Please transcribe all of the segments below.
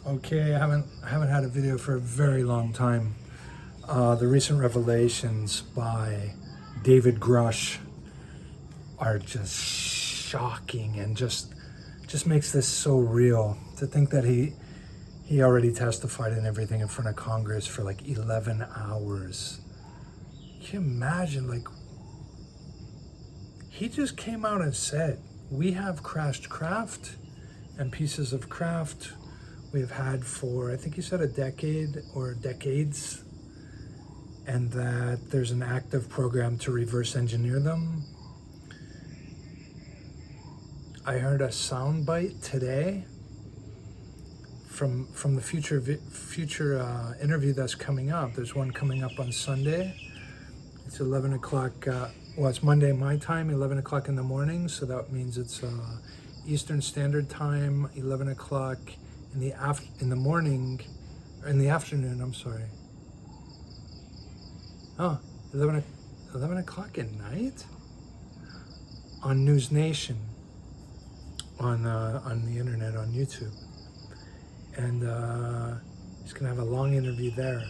Okay, I haven't had a video for a very long time. The recent revelations by David Grusch are just shocking and just makes this so real. To think that he already testified and everything in front of Congress for like 11 hours. Can you imagine? Like, he just came out and said, we have crashed craft and pieces of craft we've had for, I think he said, a decade or decades, and that there's an active program to reverse engineer them. I heard a soundbite today from the future interview that's coming up. There's one coming up on Sunday. It's 11 o'clock. Well, it's Monday my time, 11 o'clock in the morning. So that means it's Eastern Standard Time, 11 o'clock in the morning, or in the afternoon. I'm sorry. Oh, 11 o'clock at night on News Nation, on the internet, on YouTube. And he's going to have a long interview there.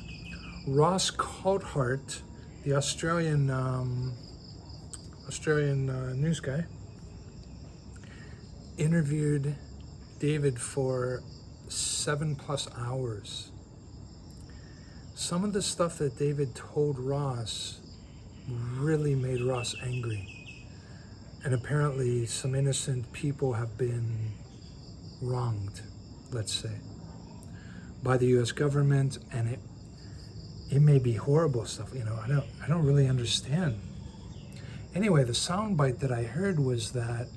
Ross Coulthart, the Australian news guy, interviewed David for 7+ hours. Some of the stuff that David told Ross really made Ross angry. And apparently some innocent people have been wronged, let's say, by the US government, and it may be horrible stuff, I don't really understand. Anyway, the soundbite that I heard was that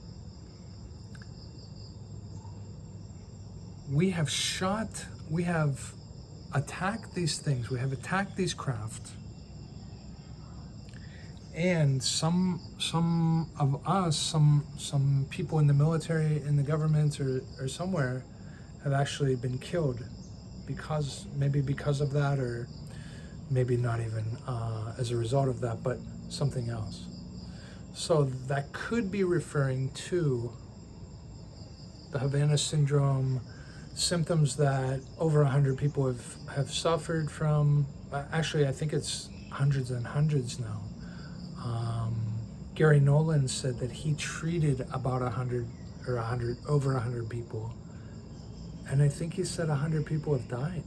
we have attacked these things, we have attacked these craft, and some of us, some people in the military, in the government, or somewhere, have actually been killed because of that, or maybe not even as a result of that, but something else. So that could be referring to the Havana syndrome symptoms that over 100 people have suffered from. Actually, I think it's hundreds and hundreds now. Gary Nolan said that he treated about 100 over 100 people. And I think he said 100 people have died.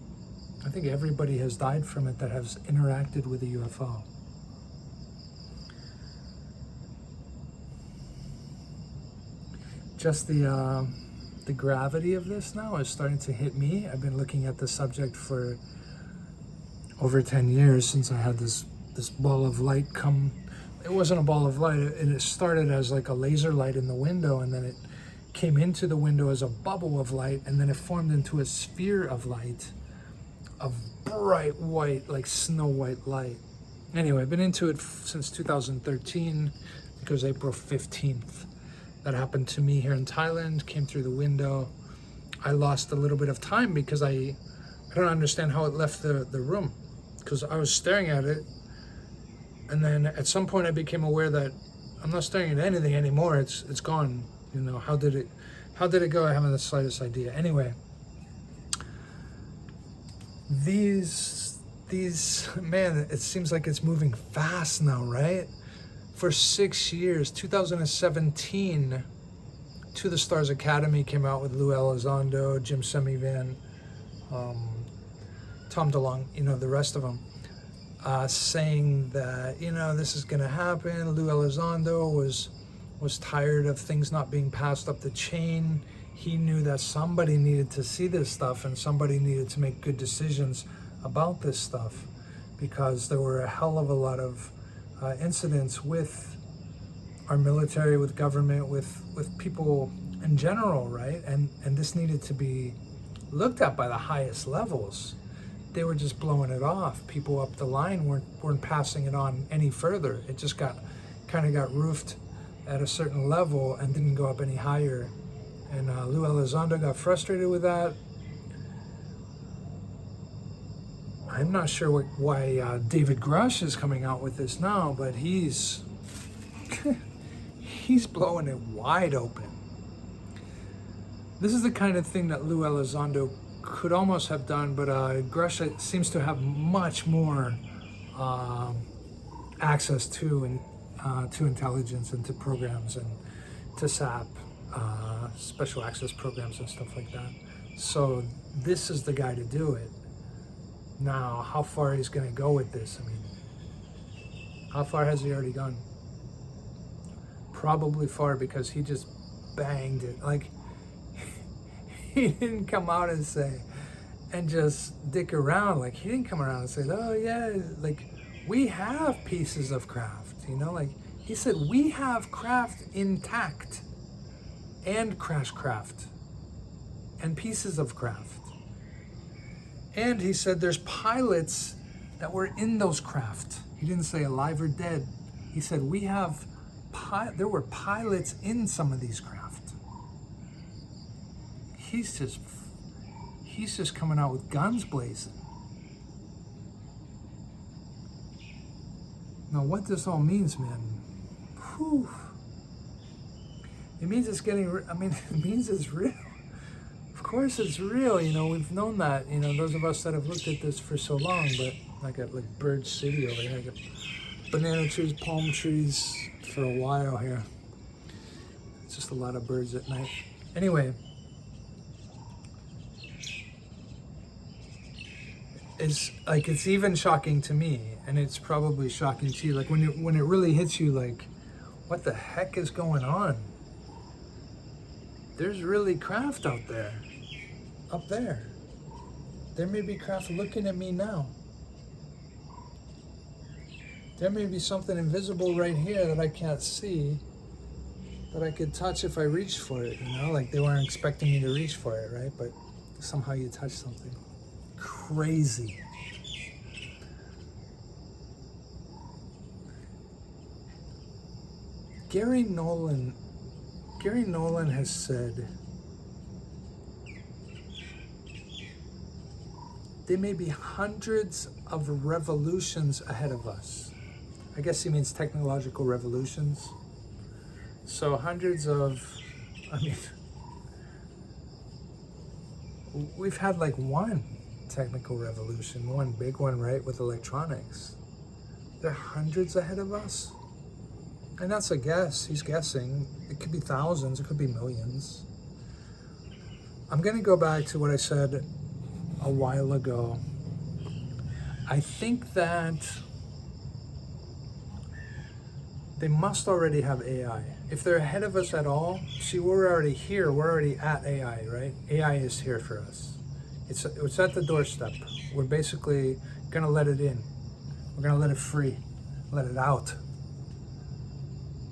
I think everybody has died from it that has interacted with a UFO. Just the gravity of this now is starting to hit me. I've been looking at the subject for over 10 years, since I had this ball of light come. It wasn't a ball of light. It started as like a laser light in the window, and then it came into the window as a bubble of light, and then it formed into a sphere of light, of bright white, like snow white light. Anyway, I've been into it since 2013. It was April 15th. That happened to me here in Thailand, came through the window. I lost a little bit of time because I don't understand how it left the room, because I was staring at it, and then at some point I became aware that I'm not staring at anything anymore. It's gone. How did it go? I haven't the slightest idea. Anyway, these man, it seems like it's moving fast now, right? For 6 years, 2017, To the Stars Academy came out with Lou Elizondo, Jim Semivan, Tom DeLonge, the rest of them, saying that, this is going to happen. Lou Elizondo was tired of things not being passed up the chain. He knew that somebody needed to see this stuff, and somebody needed to make good decisions about this stuff, because there were a hell of a lot of incidents with our military, with government, with people in general, right? And this needed to be looked at by the highest levels. They were just blowing it off. People up the line weren't passing it on any further. It just got roofed at a certain level and didn't go up any higher. And Lou Elizondo got frustrated with that. I'm not sure why David Grusch is coming out with this now, but he's blowing it wide open. This is the kind of thing that Lou Elizondo could almost have done, but Grusch seems to have much more access to intelligence and to programs and to SAP, special access programs and stuff like that. So this is the guy to do it. Now, how far he's going to go with this? I mean, how far has he already gone? Probably far, because he just banged it. Like, he didn't come out and say, and just dick around. Like, he didn't come around and say, oh yeah, like, we have pieces of craft, you know? Like, he said, we have craft intact, and crash craft, and pieces of craft. And he said there's pilots that were in those craft. He didn't say alive or dead. He said we have, there were pilots in some of these craft. He's just coming out with guns blazing. Now what this all means, man, whew. It means it's getting, I mean, it means it's real. Of course it's real, you know, we've known that, you know, those of us that have looked at this for so long. But I got like Bird City over here, I got banana trees, palm trees for a while here. It's just a lot of birds at night. Anyway, it's like, it's even shocking to me, and it's probably shocking to you, like when it really hits you, like, what the heck is going on? There's really craft out there, up there. There may be craft looking at me now. There may be something invisible right here that I can't see, that I could touch if I reached for it, you know? Like, they weren't expecting me to reach for it, right? But somehow you touch something. Crazy. Gary Nolan has said there may be hundreds of revolutions ahead of us. I guess he means technological revolutions. So hundreds of, I mean, we've had like one technical revolution, one big one, right, with electronics. There are hundreds ahead of us. And that's a guess, he's guessing. It could be thousands, it could be millions. I'm gonna go back to what I said a while ago. I think that they must already have AI. If they're ahead of us at all, see, we're already here, we're already at AI, right? AI is here for us. It's at the doorstep. We're basically gonna let it in. We're gonna let it free, let it out.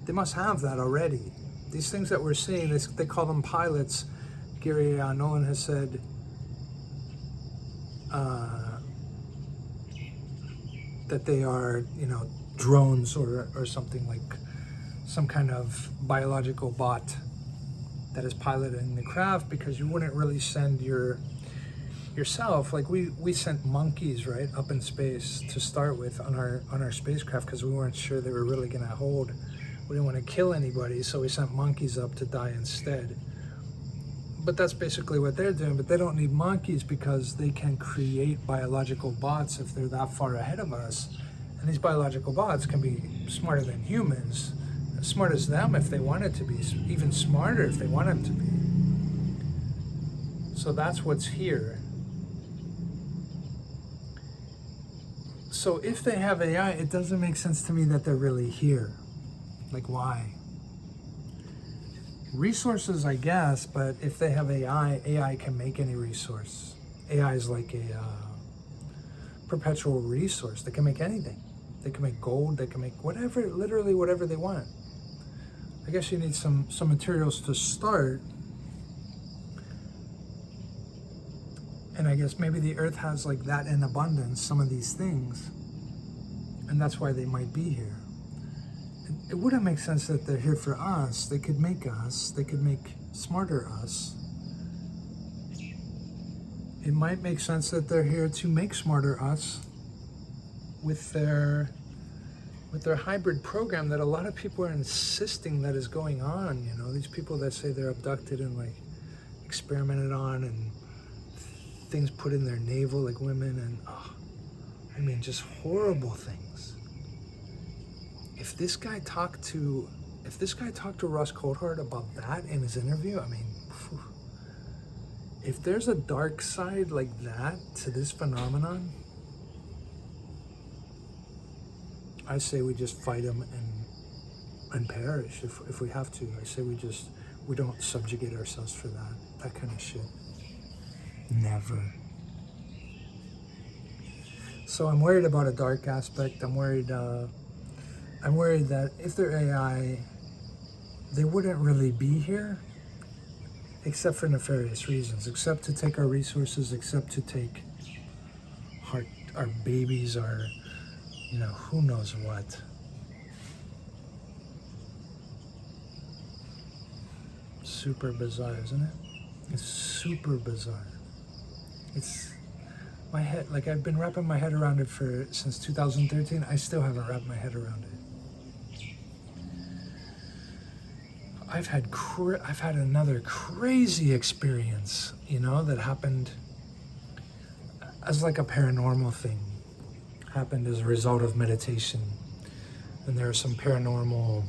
They must have that already. These things that we're seeing, they call them pilots. Gary Nolan has said that they are, you know, drones or something, like some kind of biological bot that is piloting the craft, because you wouldn't really send yourself, like we sent monkeys, right, up in space to start with on our spacecraft, because we weren't sure they were really gonna hold. We didn't want to kill anybody, so we sent monkeys up to die instead. But that's basically what they're doing. But they don't need monkeys, because they can create biological bots if they're that far ahead of us. And these biological bots can be smarter than humans, as smart as them if they wanted to be, even smarter if they wanted to be. So that's what's here. So if they have AI, it doesn't make sense to me that they're really here. Like, why? Resources, I guess, but if they have AI can make any resource. AI is like a perpetual resource. They can make anything. They can make gold, they can make whatever, literally whatever they want. I guess you need some materials to start. And I guess maybe the earth has like that in abundance, some of these things. And that's why they might be here. It wouldn't make sense that they're here for us. They could make us. They could make smarter us. It might make sense that they're here to make smarter us with their hybrid program that a lot of people are insisting that is going on. You know, these people that say they're abducted and like experimented on and things put in their navel, like women, and I mean, just horrible things. If this guy talked to Russ Coulthard about that in his interview, I mean, phew. If there's a dark side like that to this phenomenon, I say we just fight him and perish if we have to. I say we don't subjugate ourselves for that kind of shit. Never. So I'm worried about a dark aspect. I'm worried that if they're AI, they wouldn't really be here, except for nefarious reasons, except to take our resources, except to take our babies, our, who knows what. Super bizarre, isn't it? It's super bizarre. It's my head, like I've been wrapping my head around it since 2013. I still haven't wrapped my head around it. I've had another crazy experience, that happened as like a paranormal thing. Happened as a result of meditation. And there are some paranormal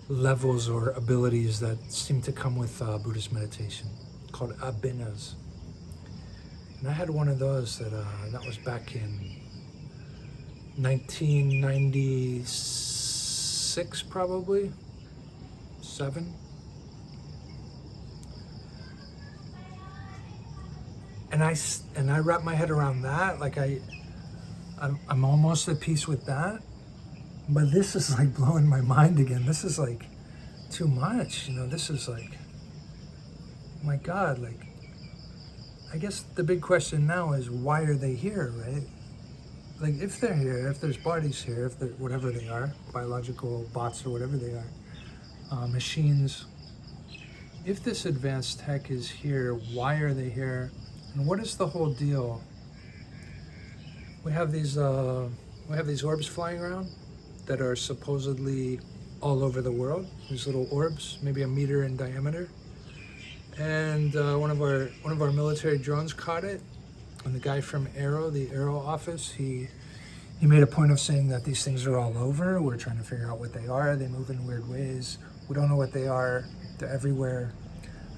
levels or abilities that seem to come with Buddhist meditation, called abhinas. And I had one of those that was back in 1996, probably 7. And I wrap my head around that. Like I'm almost at peace with that. But this is like blowing my mind again. This is like too much. This is like, my God, like, I guess the big question now is, why are they here, right? Like, if they're here, if there's bodies here, if they're whatever they are, biological bots or whatever they are, machines, if this advanced tech is here, why are they here? And what is the whole deal? We have these orbs flying around that are supposedly all over the world. These little orbs, maybe a meter in diameter. And one of our military drones caught it. And the guy from the Aero office, he made a point of saying that these things are all over. We're trying to figure out what they are. They move in weird ways. We don't know what they are. They're everywhere.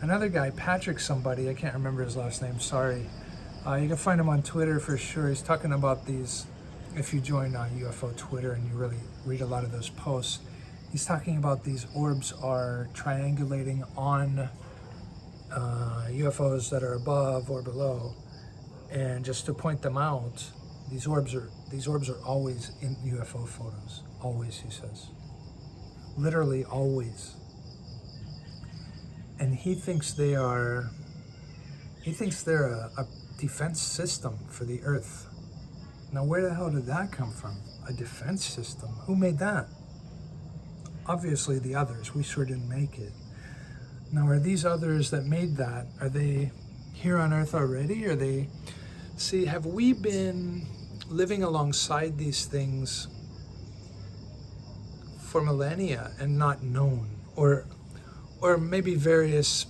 Another guy, Patrick somebody, I can't remember his last name, sorry. You can find him on Twitter for sure. He's talking about these, if you join UFO Twitter and you really read a lot of those posts, he's talking about these orbs are triangulating on UFOs that are above or below. And just to point them out, these orbs are always in UFO photos. Always, he says. Literally always. And he thinks they're a defense system for the Earth. Now, where the hell did that come from? A defense system? Who made that? Obviously the others. We sure didn't make it. Now, are these others that made that, are they here on Earth already? Have we been living alongside these things for millennia and not known? Or maybe various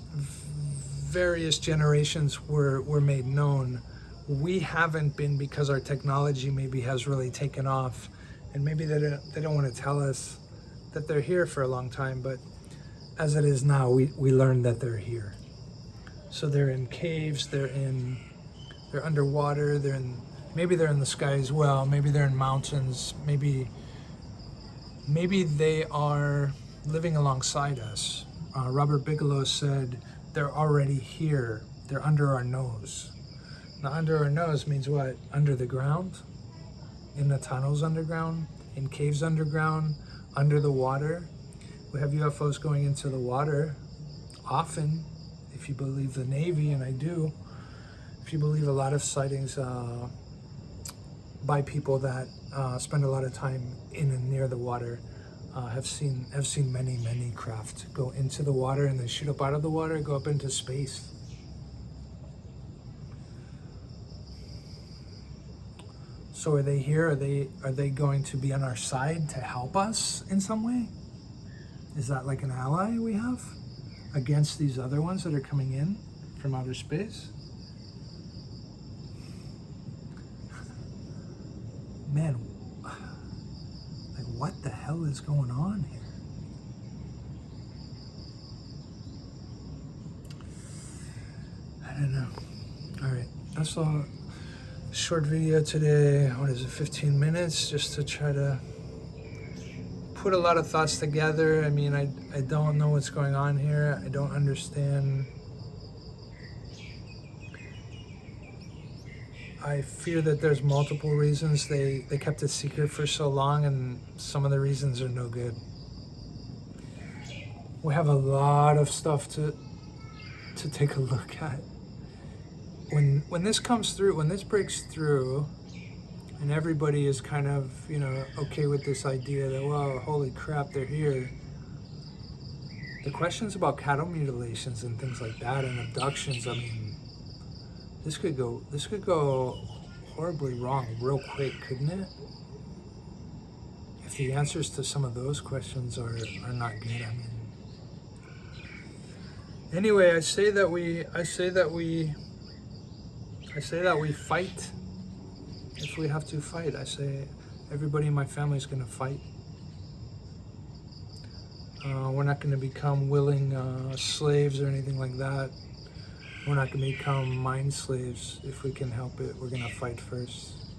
generations were made known. We haven't been, because our technology maybe has really taken off, and maybe they don't want to tell us that they're here for a long time, but as it is now, we learned that they're here. So they're in caves, they're underwater, maybe they're in the sky as well, maybe they're in mountains, maybe they are living alongside us. Robert Bigelow said, they're already here, they're under our nose. Now, under our nose means what? Under the ground, in the tunnels underground, in caves underground, under the water. We have UFOs going into the water often, if you believe the Navy, and I do. If you believe a lot of sightings by people that spend a lot of time in and near the water, have seen many craft go into the water and then shoot up out of the water, go up into space. So are they here? Are they going to be on our side to help us in some way? Is that like an ally we have against these other ones that are coming in from outer space? hell is going on here? I don't know. All right, that's all. Short video today. What is it, 15 minutes, just to try to put a lot of thoughts together. I mean, I don't know what's going on here. I don't understand. I fear that there's multiple reasons they kept it secret for so long, and some of the reasons are no good. We have a lot of stuff to take a look at. When this comes through, when this breaks through, and everybody is kind of, you know, okay with this idea that, well, holy crap, they're here. The questions about cattle mutilations and things like that, and abductions, I mean, this could go horribly wrong real quick, couldn't it? If the answers to some of those questions are not good. I mean, anyway, I say that we fight if we have to fight. I say everybody in my family is going to fight. We're not going to become willing slaves or anything like that. We're not going to become mind slaves if we can help it. We're going to fight first.